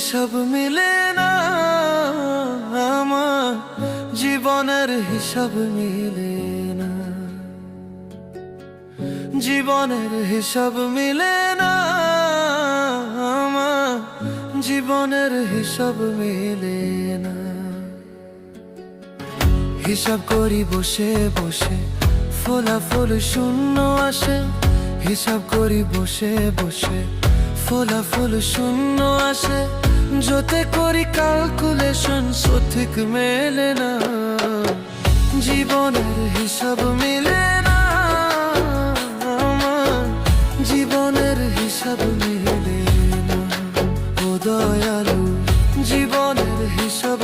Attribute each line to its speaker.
Speaker 1: হিসাব মিলে না, আমার জীবনের হিসাব মিলে না, জীবনের হিসাব মিলে না, আমার জীবনের হিসাব মিলে না। হিসাব করি বসে বসে, ফলাফল শূন্য আসে। হিসাব করি বসে বসে, ফলাফল শূন্য আসে। যতে করি ক্যালকুলেশন সঠিক মেলে না, জীবনের হিসাব মিলে না, আমার জীবনের হিসাব মিলে না। ও দয়ালু, জীবনের হিসাব